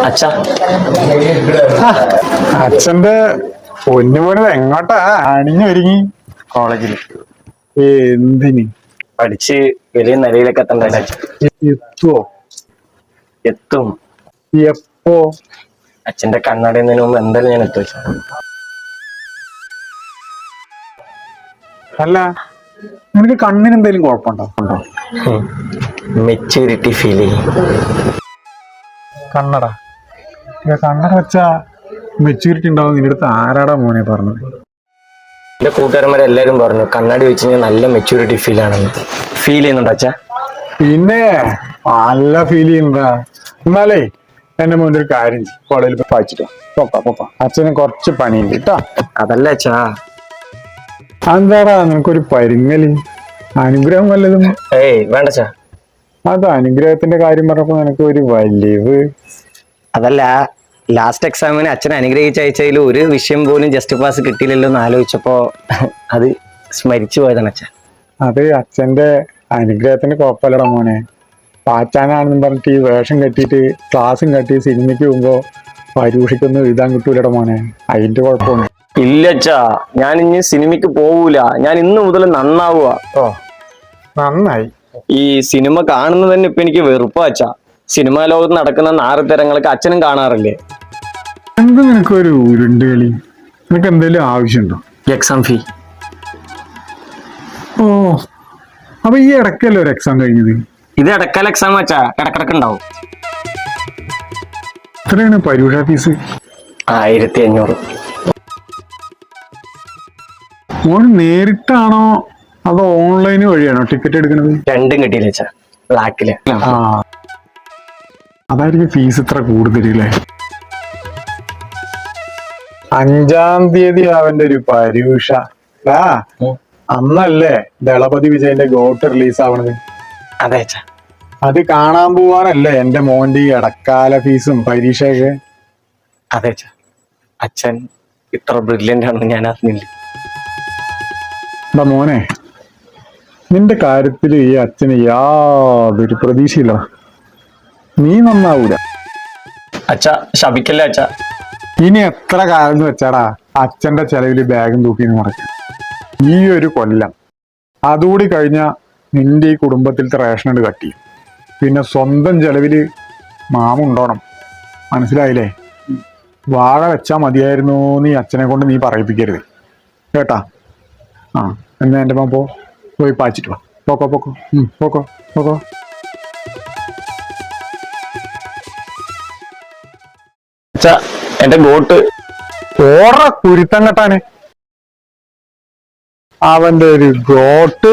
അച്ഛാ, അച്ഛന്റെ പൊന്നുപോലെ എങ്ങോട്ടാ അണിഞ്ഞൊരുങ്ങി? കോളേജിൽ എന്തിന്? പഠിച്ച് വലിയ നിലയിലൊക്കെ എത്തണ്ടേ? എത്തുവോ? എത്തും. എപ്പോ? അച്ഛന്റെ കണ്ണടയുന്നതിന് മുമ്പ് എന്തായാലും ഞാൻ എത്തും. അല്ല, നിനക്ക് കണ്ണിന് എന്തെങ്കിലും കുഴപ്പമുണ്ടോ? മെച്യൂരിറ്റി ഫീൽ ചെയ്യും. കണ്ണട കണ്ണട വെച്ചാ മെച്യൂരിറ്റി ഉണ്ടാവും നിന്റെ അടുത്ത് ആരാടാ മോനെ പറഞ്ഞത്? എന്റെ കൂട്ടുകാരന്മാരെല്ലാരും പറഞ്ഞു കണ്ണാടി വെച്ച് കഴിഞ്ഞാൽ നല്ല മെച്യൂരിറ്റി ഫീൽ ആണെന്ന്. ഫീൽ ചെയ്യുന്നുണ്ടോ അച്ഛാ? പിന്നെ നല്ല ഫീൽ ചെയ്യുന്നതാ. എന്നാലേ എന്റെ മുന്നിൽ ഒരു കാര്യം കോളേജിൽ പോയി വായിച്ചിട്ടോ. പോപ്പാ അച്ഛന് കുറച്ച് പണിയുണ്ട് കേട്ടോ. അതല്ല അച്ഛാ. എന്താടാ നിനക്കൊരു പരിങ്ങല്? അനുഗ്രഹം വല്ലതും? ഏയ് വേണ്ട അച്ഛാ. അത് അനുഗ്രഹത്തിന്റെ കാര്യം പറഞ്ഞപ്പോ നിനക്ക് ഒരു വലിവ്. അതല്ല, ലാസ്റ്റ് എക്സാമിന് അച്ഛൻ അനുഗ്രഹിച്ച അയച്ചതിൽ ഒരു വിഷയം പോലും ജസ്റ്റ് പാസ് കിട്ടിയില്ലല്ലോ എന്ന് ആലോചിച്ചപ്പോ അത് സ്മരിച്ചു പോയതാണ് അച്ഛൻ. അത് അച്ഛന്റെ അനുഗ്രഹത്തിന്റെ കുഴപ്പമില്ലടാ മോനെ. പാച്ചാനാണെന്ന് പറഞ്ഞിട്ട് ഈ വേഷം കെട്ടിയിട്ട് ക്ലാസ്സും കെട്ടി സിനിമയ്ക്ക് പോകുമ്പോ പരീക്ഷയ്ക്കൊന്നും എഴുതാൻ കിട്ടൂലടാ മോനെ. അതിന്റെ കുഴപ്പമാണ്. ഇല്ല അച്ഛാ, ഞാൻ ഇനി സിനിമയ്ക്ക് പോവൂല. ഞാൻ ഇന്ന് മുതൽ നന്നാവുക. ഓ നന്നായി. ഈ സിനിമ കാണുന്നത് തന്നെ ഇപ്പൊ എനിക്ക് വെറുപ്പാ അച്ഛാ. സിനിമാ ലോകത്ത് നടക്കുന്ന നാറുതരങ്ങളൊക്കെ അച്ഛനും കാണാറില്ലേ? എന്ത് നിനക്കൊരു ഉരുണ്ട് കളി? നിനക്ക് എന്തെങ്കിലും ആവശ്യമുണ്ടോ? Exam fee. ഓ അപ്പൊ ഈ ഇടയ്ക്കല്ലേ ഒരു എക്സാം കഴിഞ്ഞത്? ഇത് ഇടക്കാല എക്സാം അച്ഛാ, ഇടക്കിടക്ക് ഉണ്ടാവും. എത്രയാണ് പരീക്ഷാ ഫീസ്? 1500. മോന് നേരിട്ടാണോ അതോ ഓൺലൈൻ വഴിയാണോ ടിക്കറ്റ് എടുക്കുന്നത്? രണ്ടും കിട്ടിയില്ല അച്ഛാ, ബ്ലാക്കില്. ആ അതായിരിക്കും ഫീസ് ഇത്ര കൂടുതലല്ലേ. 5-ാം തീയതി അവന്റെ ഒരു പരീക്ഷ. അന്നല്ലേ ദളപതി വിജയന്റെ ഗോട്ട് റിലീസ് ആവണത്? അതെ അച്ഛാ. അത് കാണാൻ പോവാനല്ലേ എന്റെ മോന്റെ ഈ ഇടക്കാല ഫീസും പരീക്ഷയൊക്കെ? അതെ അച്ഛാ. അച്ഛൻ ഇത്ര ബ്രില്യന്റ് ആണെന്ന് ഞാൻ അറിഞ്ഞില്ല. എന്താ മോനെ, നിന്റെ കാര്യത്തിൽ ഈ അച്ഛന് യാതൊരു പ്രതീക്ഷയില്ല. നീ നന്നാവൂല. അച്ഛാ ശപിക്കല്ലേ അച്ഛാ. ഇനി എത്ര കാലം എന്ന് വെച്ചാടാ അച്ഛന്റെ ചെലവില് ബാഗും തൂക്കി നടക്കും. ഈ ഒരു കൊല്ലം അതുകൂടി കഴിഞ്ഞ നിന്റെ ഈ കുടുംബത്തിലത്തെ റേഷനോട് കട്ടി. പിന്നെ സ്വന്തം ചെലവില് മാമുണ്ടോണം. മനസ്സിലായില്ലേ? വാഴ വെച്ചാ മതിയായിരുന്നു നീ അച്ഛനെ കൊണ്ട് നീ പറയിപ്പിക്കരുത് കേട്ടാ. ആ എന്നാ എൻ്റെ മാ പോയി പാച്ചിട്ട് വാ. പോക്കോ. അച്ഛാ എന്റെ ഗോട്ട്. ഓറ കുരുത്തം കെട്ടാന് അവന്റെ ഒരു ഗോട്ട്.